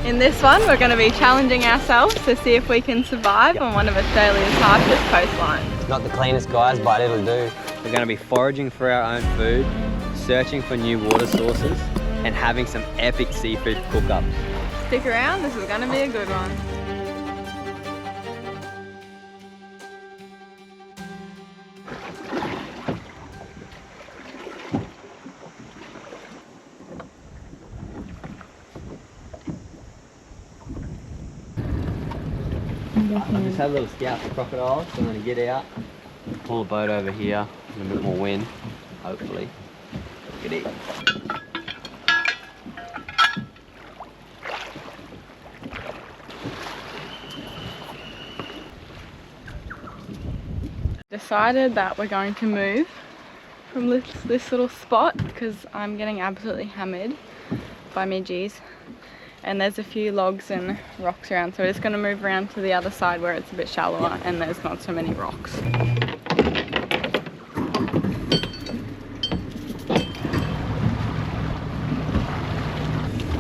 In this one, we're going to be challenging ourselves to see if we can survive on one of Australia's harshest coastlines. Not the cleanest, guys, but it'll do. We're going to be foraging for our own food, searching for new water sources, and having some epic seafood cook-ups. Stick around, this is going to be a good one. I just had a little scout for crocodiles, so I'm going to get out, pull a boat over here, and a bit more wind, hopefully. Get it. Decided that we're going to move from this little spot because I'm getting absolutely hammered by midgies. And there's a few logs and rocks around, so we're just going to move around to the other side where it's a bit shallower and there's not so many rocks.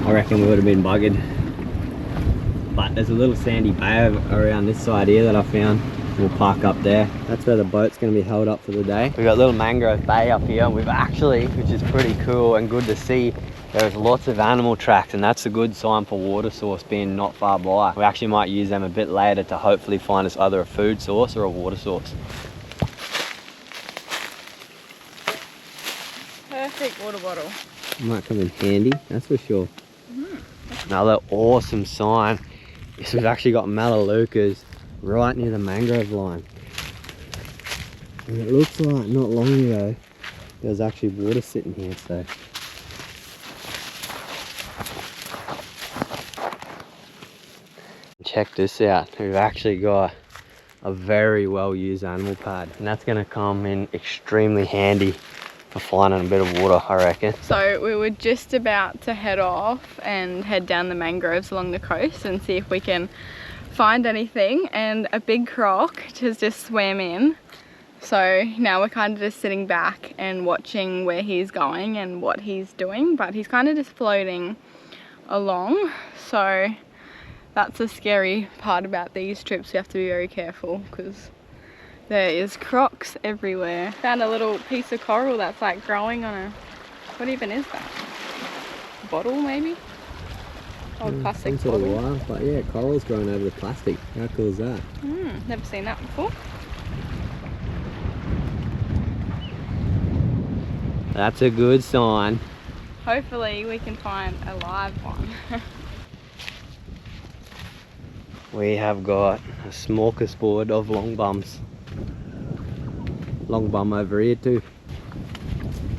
I reckon we would have been buggered. But there's a little sandy bay around this side here that I found. We'll park up there. That's where the boat's going to be held up for the day. We've got a little mangrove bay up here. We've actually, which is pretty cool and good to see, there's lots of animal tracks, and that's a good sign for water source being not far by. We actually might use them a bit later to hopefully find us either a food source or a water source. Perfect water bottle. Might come in handy, that's for sure. Another awesome sign is we've actually got melaleucas right near the mangrove line. And it looks like not long ago there was actually water sitting here, so. Check this out, we've actually got a very well used animal pad, and that's going to come in extremely handy for finding a bit of water, I reckon. So we were just about to head off and head down the mangroves along the coast and see if we can find anything, and a big croc has just swam in. So now we're kind of just sitting back and watching where he's going and what he's doing, but he's kind of just floating along. So that's the scary part about these trips. We have to be very careful because there is crocs everywhere. Found a little piece of coral that's like growing on a, what even is that? Bottle maybe? Old plastic some sort bottle. of wire, but yeah, coral's growing over the plastic. How cool is that? Never seen that before. That's a good sign. Hopefully we can find a live one. We have got a smorgasbord of long bums. Long bum over here too.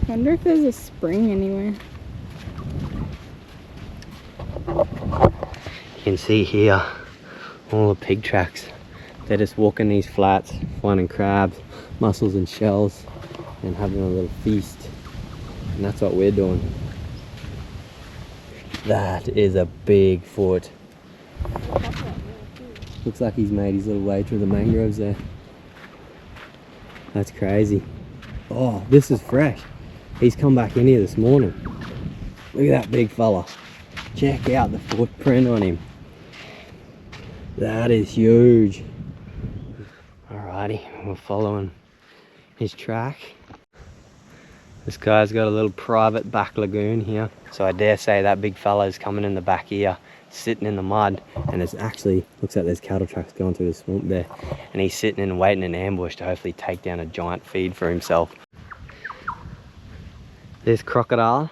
Wonder if there's a spring anywhere. You can see here all the pig tracks. They're just walking these flats, finding crabs, mussels and shells, and having a little feast. And that's what we're doing. That is a big foot. Looks like he's made his little way through the mangroves there. That's crazy. Oh, this is fresh. He's come back in here this morning. Look at that big fella. Check out the footprint on him. That is huge. Alrighty, we're following his track. This guy's got a little private back lagoon here. So I dare say that big fella is coming in the back here, sitting in the mud, and it's actually, looks like there's cattle tracks going through the swamp there. And he's sitting and waiting in ambush to hopefully take down a giant feed for himself. This crocodile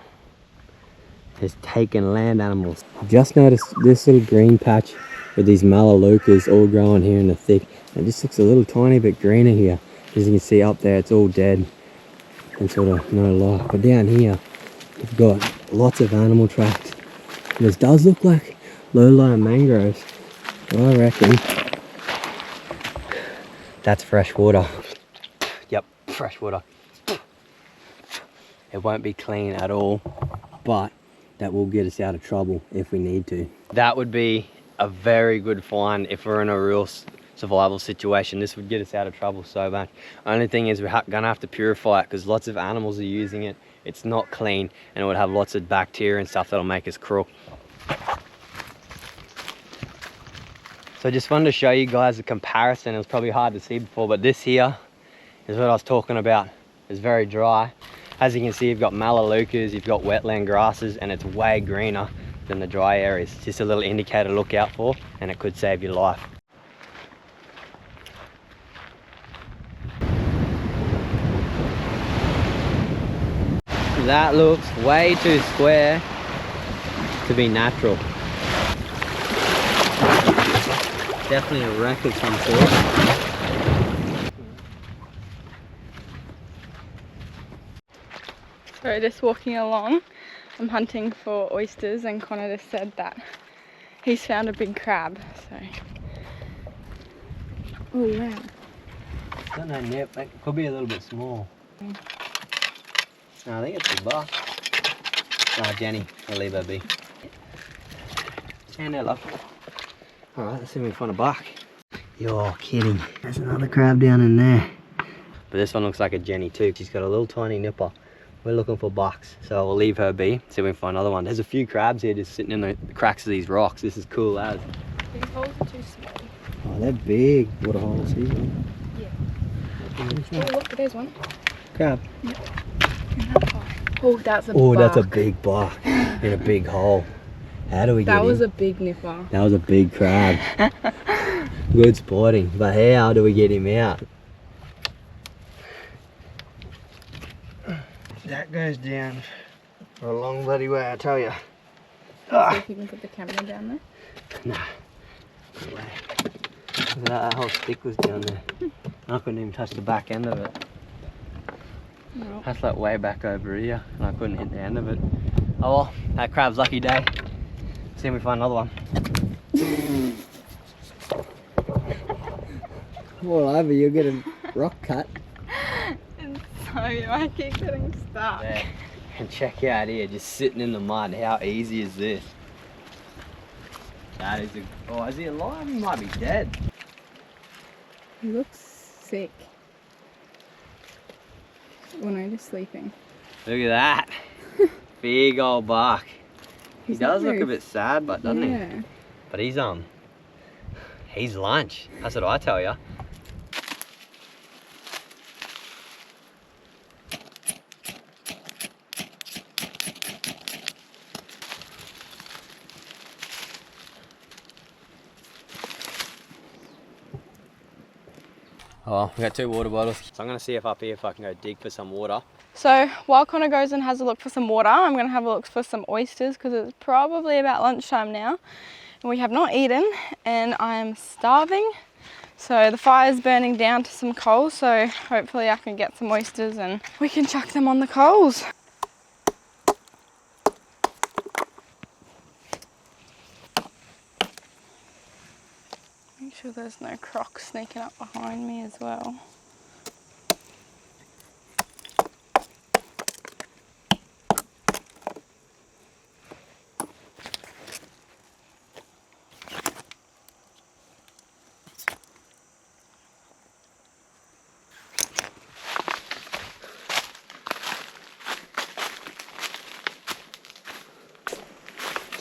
has taken land animals. Just noticed this little green patch with these melaleucas all growing here in the thick. It just looks a little tiny bit greener here. As you can see up there, it's all dead and sort of no life. But down here, we've got lots of animal tracks. And this does look like low-lying mangroves. But I reckon that's fresh water. Yep, fresh water. It won't be clean at all, but that will get us out of trouble if we need to. That would be a very good find if we're in a real survival situation. This would get us out of trouble so much. Only thing is we're gonna have to purify it because lots of animals are using it. It's not clean and it would have lots of bacteria and stuff that'll make us crook. So I just wanted to show you guys a comparison. It was probably hard to see before, but this here is what I was talking about. It's very dry. As you can see, you've got melaleucas, you've got wetland grasses, and it's way greener than the dry areas. Just a little indicator to look out for, and it could save your life. That looks way too square to be natural. Definitely a wreck of some sort. So just walking along, I'm hunting for oysters, and Connor just said that he's found a big crab. So, oh wow! Don't know, yep, that could be a little bit small. No, I think it's a buck. Oh, Jenny, I'll leave her be. Stand there, love. Alright, let's see if we can find a buck. You're kidding. There's another crab down in there. But this one looks like a Jenny too. She's got a little tiny nipper. We're looking for bucks, so we'll leave her be. See if we can find another one. There's a few crabs here just sitting in the cracks of these rocks. This is cool as. These holes are too small. Oh, they're big water holes. See them? Yeah. Oh look, there's one. Crab. Yep. Oh, that's a Oh, buck. that's a big buck in a big hole. How do we get him? That was a big nipper. That was a big crab. Good spotting, but how do we get him out? That goes down for a long bloody way, I tell you. See if you can put the camera down there. Nah, no way. Look at that whole stick was down there. I couldn't even touch the back end of it. Nope. That's like way back over here, and I couldn't hit the end of it. Oh well, that crab's lucky day. See if we find another one. All over, you're getting rock cut. So I keep getting stuck. There. And check out here, just sitting in the mud. How easy is this? That is a... Oh, is he alive? He might be dead. He looks sick. Oh no, just sleeping. Look at that. Big old buck. He He's does not look a very... bit sad, but doesn't Yeah. he? But he's lunch. That's what I tell you. Oh, we got 2 water bottles. So I'm gonna see if up here if I can go dig for some water. So while Connor goes and has a look for some water, I'm going to have a look for some oysters because it's probably about lunchtime now. And we have not eaten and I am starving. So the fire's burning down to some coals, so hopefully I can get some oysters and we can chuck them on the coals. Make sure there's no crocs sneaking up behind me as well.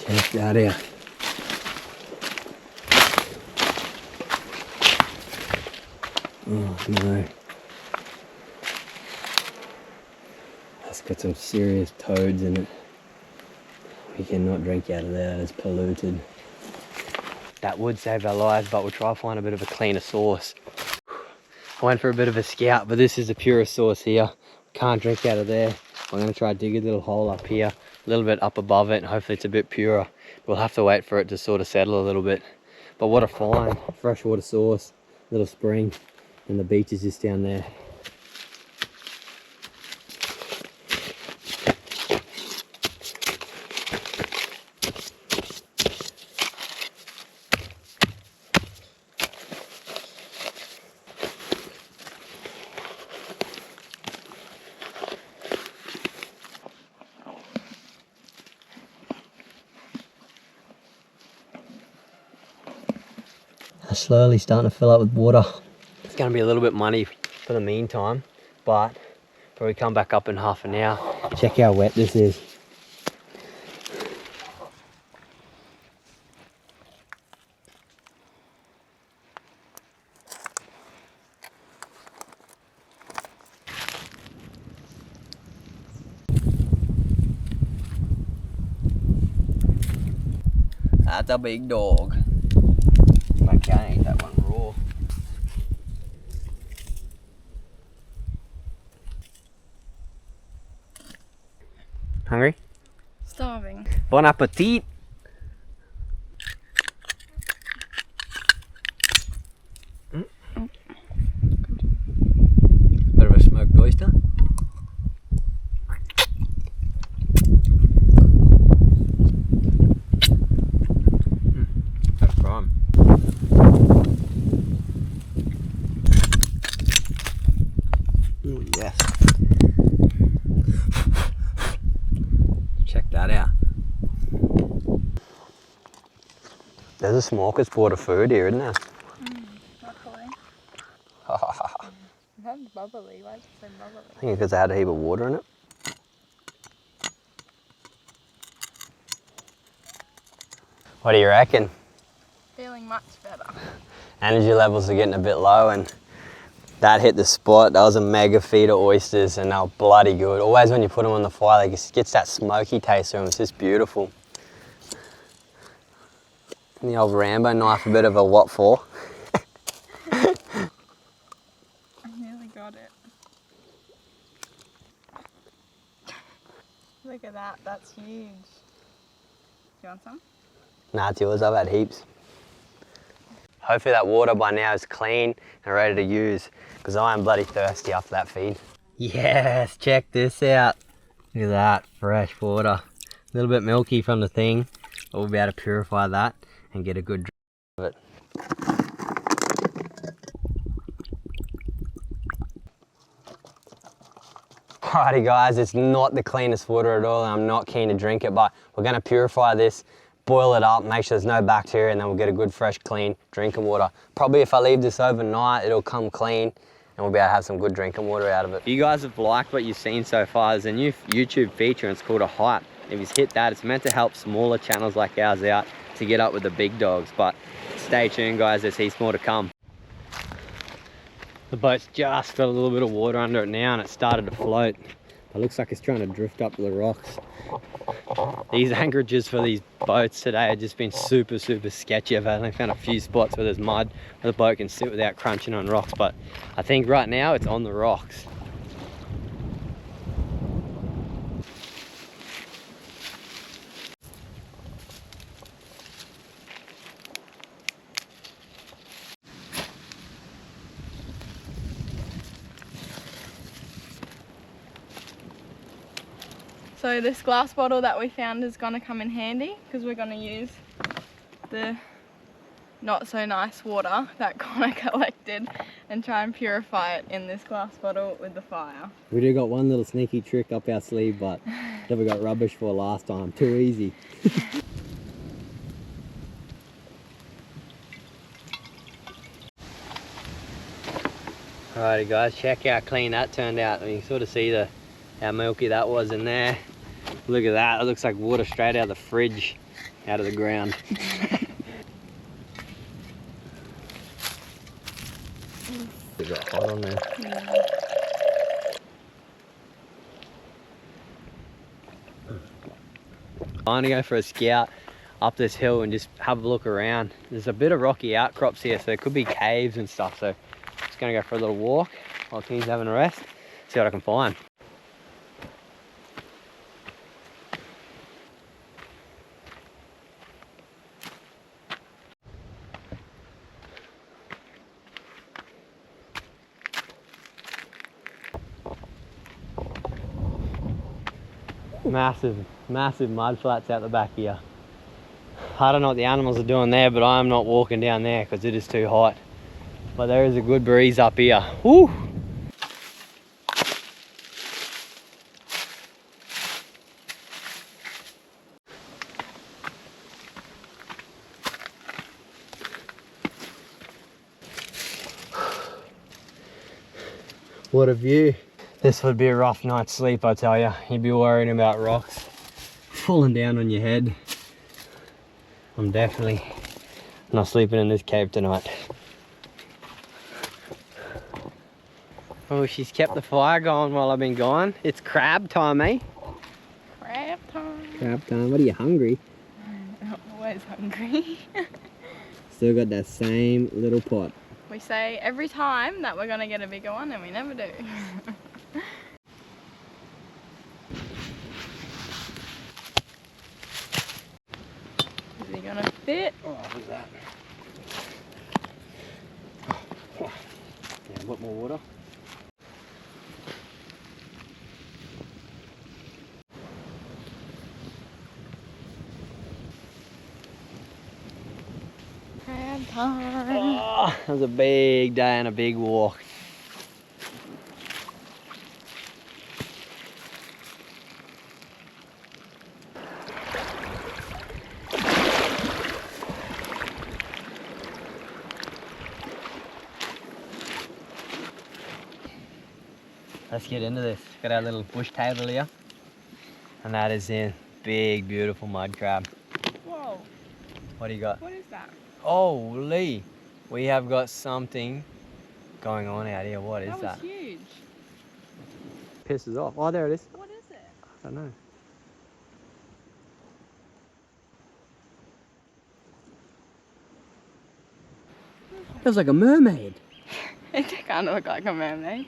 Check that out. Oh no. That's got some serious toads in it. We cannot drink out of that, it's polluted. That would save our lives, but we'll try to find a bit of a cleaner source. I went for a bit of a scout, but this is the purest source here. Can't drink out of there. I'm going to try to dig a little hole up here, a little bit up above it, and hopefully it's a bit purer. We'll have to wait for it to sort of settle a little bit. But what a find. Freshwater source, little spring, and the beach is just down there. Slowly starting to fill up with water. It's going to be a little bit muddy for the meantime, but probably come back up in half an hour. Check how wet this is. That's a big dog. I can't eat that one raw. Hungry? Starving. Bon appetit! Bit of a smoked oyster. That's prime. Oh yes. Check that out. There's a smorgasbord of food here, isn't there? Luckily. That's bubbly. Why is it so bubbly? I think because it had a heap of water in it. What do you reckon? Feeling much better. Energy levels are getting a bit low, and that hit the spot. That was a mega feed of oysters, and they were bloody good. Always when you put them on the fire, they just gets that smoky taste to them. It's just beautiful. And the old Rambo knife, a bit of a what for? I nearly got it. Look at that, that's huge. Do you want some? Nah, it's yours. I've had heaps. Hopefully that water by now is clean and ready to use, because I am bloody thirsty after that feed. Yes, check this out. Look at that, fresh water. A little bit milky from the thing, but we'll be able to purify that and get a good drink of it. Alrighty guys, it's not the cleanest water at all, and I'm not keen to drink it, but we're gonna purify this, boil it up, make sure there's no bacteria, and then we'll get a good, fresh, clean drinking water. Probably if I leave this overnight, it'll come clean, and we'll be able to have some good drinking water out of it. If you guys have liked what you've seen so far, there's a new YouTube feature, and it's called a hype. If you hit that, it's meant to help smaller channels like ours out to get up with the big dogs, but stay tuned guys, there's heaps more to come. The boat's just got a little bit of water under it now, and it started to float. It looks like it's trying to drift up the rocks. These anchorages for these boats today have just been super sketchy. I've only found a few spots where there's mud where the boat can sit without crunching on rocks, but I think right now it's on the rocks. So this glass bottle that we found is going to come in handy, because we're going to use the not so nice water that Connor collected and try and purify it in this glass bottle with the fire. We do got one little sneaky trick up our sleeve, but that we got rubbish for last time. Too easy. Alrighty guys, check how clean that turned out. You can sort of see how milky that was in there. Look at that, it looks like water straight out of the fridge, out of the ground. It got hot on there. Yeah. I'm gonna go for a scout up this hill and just have a look around. There's a bit of rocky outcrops here, so there could be caves and stuff, so just gonna go for a little walk while King's having a rest, see what I can find. Massive mud flats out the back here. I don't know what the animals are doing there, but I'm not walking down there because it is too hot. But there is a good breeze up here. Woo! What a view. This would be a rough night's sleep, I tell you. You'd be worrying about rocks falling down on your head. I'm definitely not sleeping in this cave tonight. Oh, she's kept the fire going while I've been gone. It's crab time, eh? Crab time. Crab time. What are you, hungry? I'm always hungry. hungry. Still got that same little pot. We say every time that we're gonna get a bigger one and we never do. Is he gonna fit? Oh, what was that? Yeah, a bit more water. Crab time. Oh, that was a big day and a big walk. Let's get into this. Got our little bush table here. And that is in big, beautiful mud crab. Whoa, What do you got? what is that? Holy! We have got something going on out here. What is that? That was huge. Pisses off. Oh, there it is. What is it? I don't know. It was like a mermaid. It kind of look like a mermaid.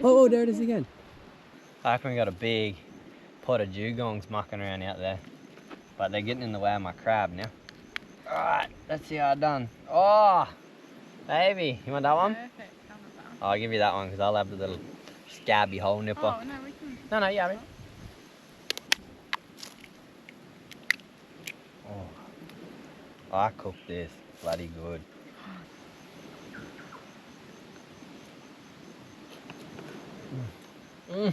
Oh, there it is again. I reckon we got a big pot of dugongs mucking around out there. But they're getting in the way of my crab now. Alright, let's see how it's done. Oh, baby. You want that one? Perfect. Come with that. I'll give you that one because I'll have the little scabby hole nipper. Oh, no, we can. No, you have it. Oh, I cooked this bloody good. Mm.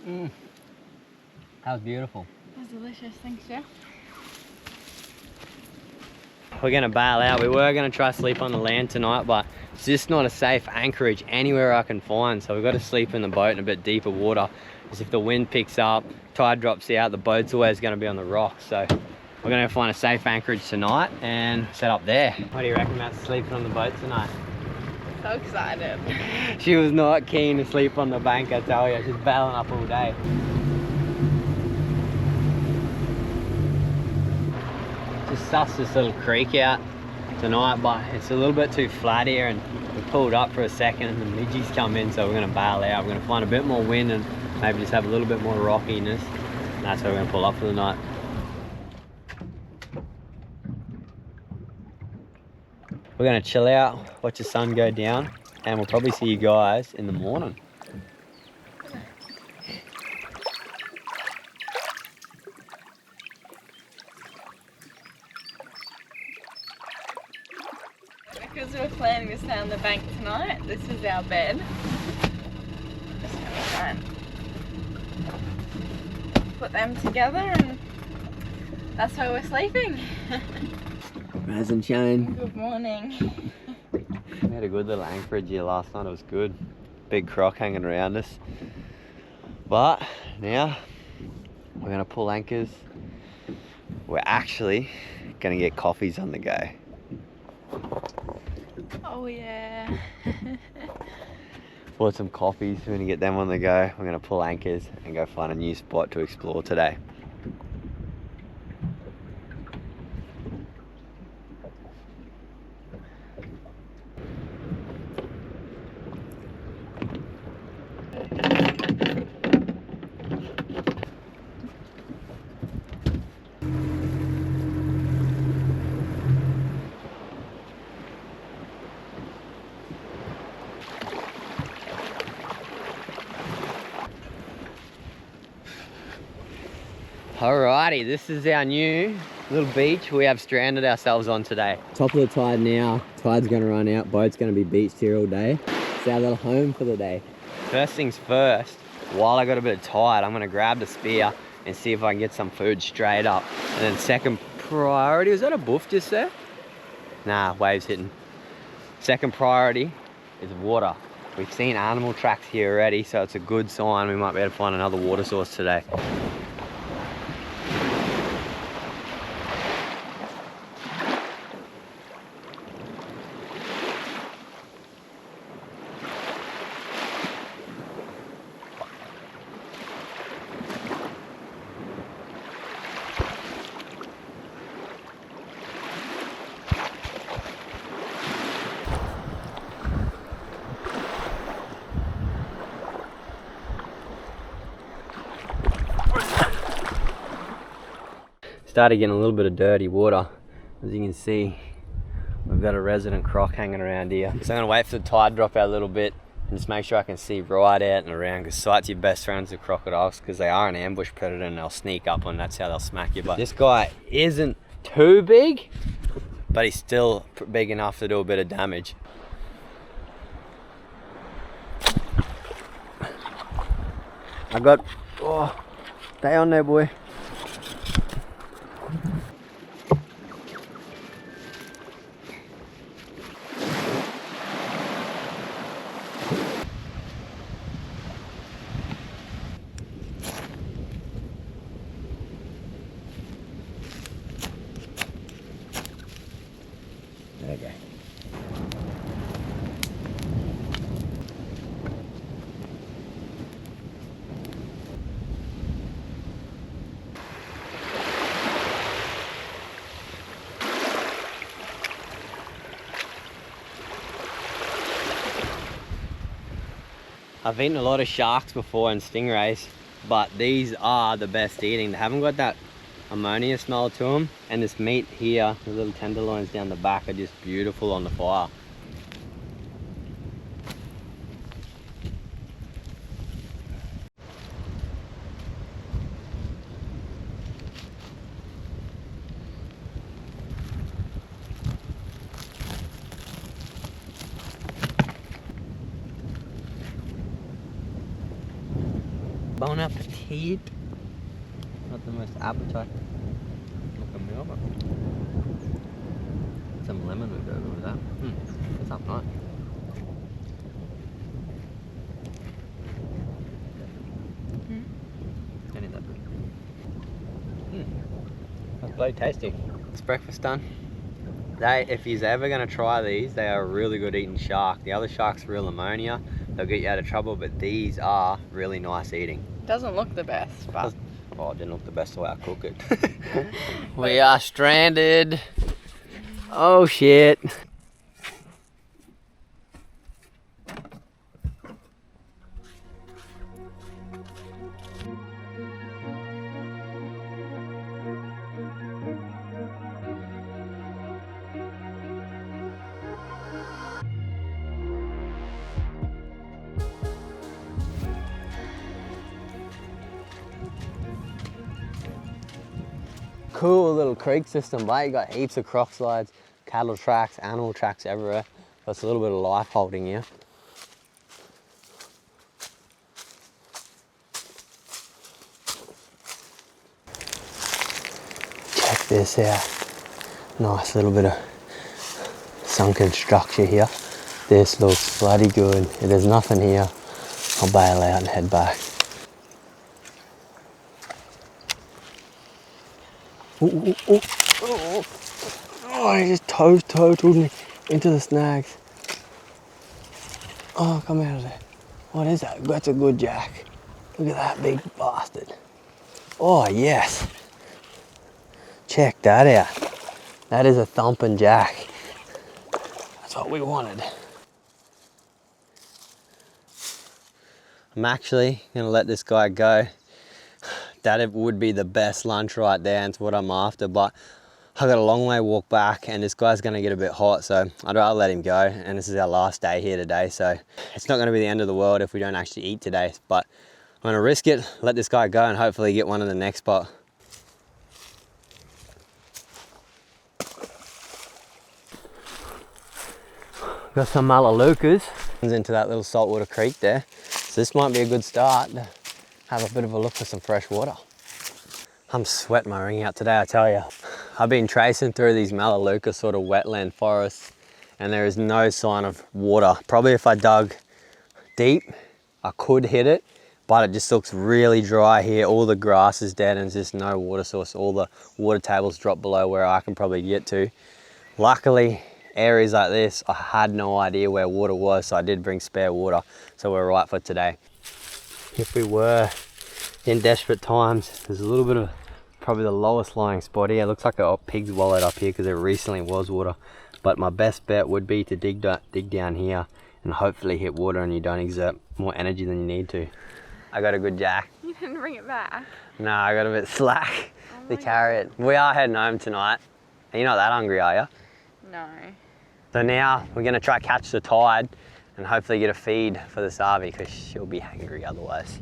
Mm. That was beautiful. That was delicious. Thanks, Jeff. We're gonna bail out. We were gonna try sleep on the land tonight, but it's just not a safe anchorage anywhere I can find. So we've got to sleep in the boat in a bit deeper water. Because if the wind picks up, tide drops out, the boat's always gonna be on the rocks. So we're gonna find a safe anchorage tonight and set up there. What do you reckon about sleeping on the boat tonight? So excited. She was not keen to sleep on the bank, I tell you. She's bailing up all day. Just sussed this little creek out tonight, but it's a little bit too flat here, and we pulled up for a second and the midgies come in, so we're going to bail out. We're going to find a bit more wind and maybe just have a little bit more rockiness, and that's where we're going to pull up for the night. We're going to chill out, watch the sun go down, and we'll probably see you guys in the morning. Because we're planning to stay on the bank tonight, this is our bed. Just gonna try and put them together, and that's where we're sleeping. Raz and Shane. Good morning. We had a good little anchorage here last night. It was good. Big croc hanging around us. But now we're gonna pull anchors. We're actually gonna get coffees on the go. Oh yeah. Bought some coffees. We're gonna get them on the go. We're gonna pull anchors and go find a new spot to explore today. Alrighty, this is our new little beach we have stranded ourselves on today. Top of the tide now, tide's gonna run out, boat's gonna be beached here all day. It's our little home for the day. First things first, while I got a bit of tide, I'm gonna grab the spear and see if I can get some food straight up. And then second priority, was that a boof just there? Nah, waves hitting. Second priority is water. We've seen animal tracks here already, so it's a good sign we might be able to find another water source today. started getting a little bit of dirty water. As you can see, we've got a resident croc hanging around here. So I'm gonna wait for the tide to drop out a little bit and just make sure I can see right out and around, because sight's your best friends with crocodiles, because they are an ambush predator and they'll sneak up and that's how they'll smack you. But this guy isn't too big, but he's still big enough to do a bit of damage. I got, oh, stay on there, boy. Okay. I've eaten a lot of sharks before and stingrays, but these are the best eating. They haven't got that ammonia smell to them, and this meat here, the little tenderloins down the back, are just beautiful on the fire. Bon appetit. Not the most appetite looking meal, but some lemon would go good with that. That's up nice. Any of that. That's bloody tasty. It's breakfast done. If you're ever going to try these, they are a really good eating shark. The other sharks are real ammonia. They'll get you out of trouble, but these are really nice eating. Doesn't look the best, but... Oh, it didn't look the best the way I cook it. We are stranded. Oh shit. Cool little creek system, mate. You got heaps of croc slides, cattle tracks, animal tracks everywhere. That's a little bit of life holding here. Check this out. Nice little bit of sunken structure here. This looks bloody good. If there's nothing here, I'll bail out and head back. Oh, he just totaled me into the snags. Oh, come out of there. What is that? That's a good jack. Look at that big bastard. Oh, yes. Check that out. That is a thumping jack. That's what we wanted. I'm actually gonna let this guy go. That would be the best lunch right there, and it's what I'm after, but I've got a long way to walk back and this guy's gonna get a bit hot, so I'd rather let him go. And this is our last day here today, so it's not gonna be the end of the world if we don't actually eat today, but I'm gonna risk it, let this guy go and hopefully get one in the next spot. Got some Melaleucas into that little saltwater creek there, so this might be a good start. Have a bit of a look for some fresh water. I'm sweating my ring out today, I tell you. I've been tracing through these Melaleuca sort of wetland forests and there is no sign of water. Probably if I dug deep, I could hit it, but it just looks really dry here. All the grass is dead and there's just no water source. All the water tables drop below where I can probably get to. Luckily, areas like this, I had no idea where water was, so I did bring spare water, so we're right for today. If we were in desperate times, there's a little bit of probably the lowest lying spot here. It looks like a pig's wallet up here because there recently was water, but my best bet would be to dig down here and hopefully hit water and you don't exert more energy than you need to. I got a good jack. You didn't bring it back. No, I got a bit slack Oh to carry it. We are heading home tonight. You're not that hungry, are you? No. So now we're going to try catch the tide and hopefully get a feed for the Savi because she'll be hungry otherwise.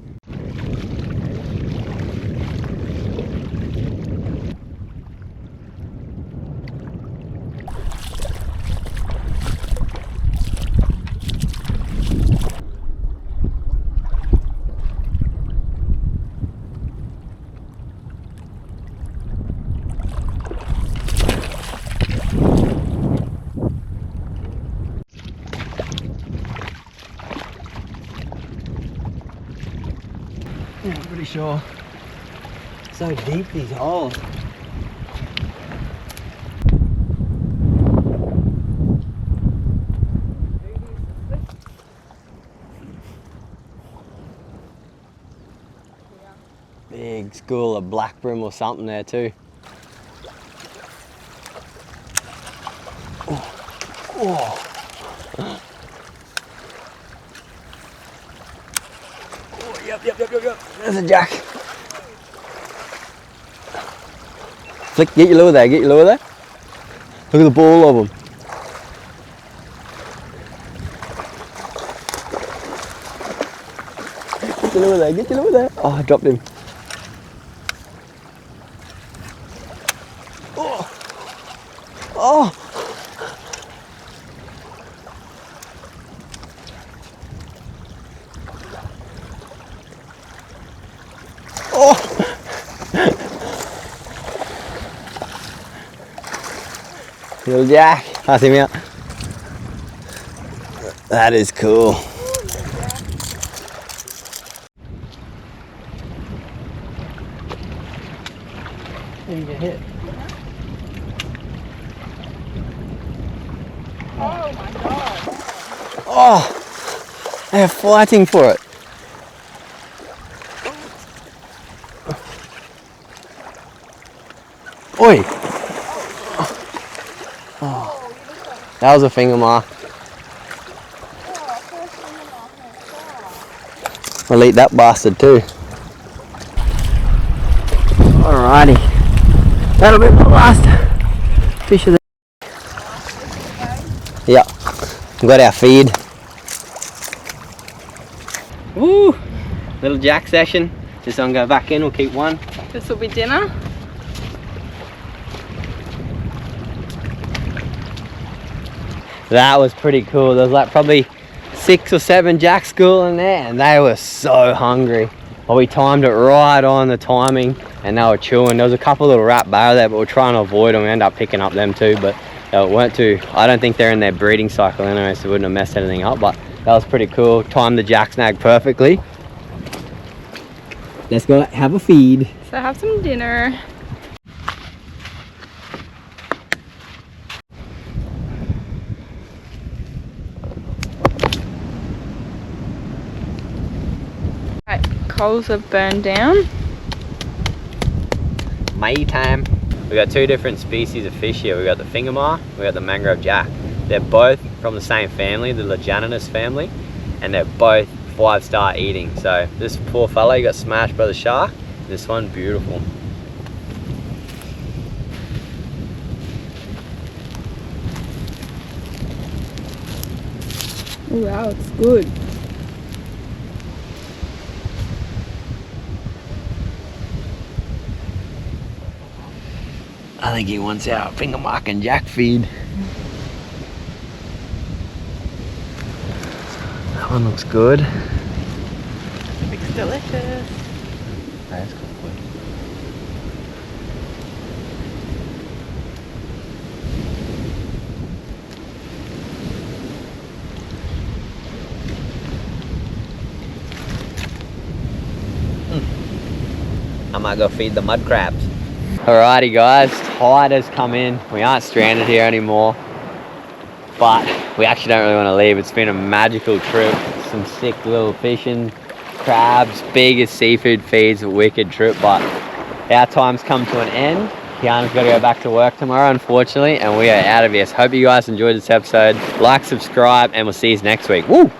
Yeah, I'm pretty sure. So deep these holes. Big school of black brim or something there too. Oh. Oh, yep. There's a jack. Flick, get your lure there, Look at the ball of them. Get your lure there. Oh, I dropped him. Oh. Little jack. Pass him out. That is cool. You get hit. Oh my god. Oh, they're fighting for it. Oi! Oh, that was a finger mark. I'll eat that bastard too. Alrighty, that'll be my last fish of the day. Yeah, we got our feed. Woo! Little jack session. Just don't go back in, we'll keep one. This will be dinner. That was pretty cool. There was like probably 6 or 7 jacks schooling there and they were so hungry. Well, we timed it right on the timing and they were chewing. There was a couple little rat bail there, but we're trying to avoid them. We ended up picking up them too, but they weren't too, I don't think they're in their breeding cycle anyway, so it wouldn't have messed anything up, but that was pretty cool. Timed the jack snag perfectly. Let's go have a feed. So have some dinner. Right, coals have burned down. May time. We got 2 different species of fish here. We got the fingermar, we got the mangrove jack. They're both from the same family, the Lagianus family, and they're both 5-star eating. So this poor fella, he got smashed by the shark. This one, beautiful. Oh wow, it's good. I think he wants our finger mark and jack feed. That one looks good. Looks delicious. That's good. I might go feed the mud crabs. Alrighty guys, tide has come in. We aren't stranded here anymore, but we actually don't really want to leave. It's been a magical trip. Some sick little fishing, crabs, biggest seafood feeds, a wicked trip, but our time's come to an end. Kiana's got to go back to work tomorrow, unfortunately, and we are out of here. So hope you guys enjoyed this episode. Like, subscribe, and we'll see you next week. Woo!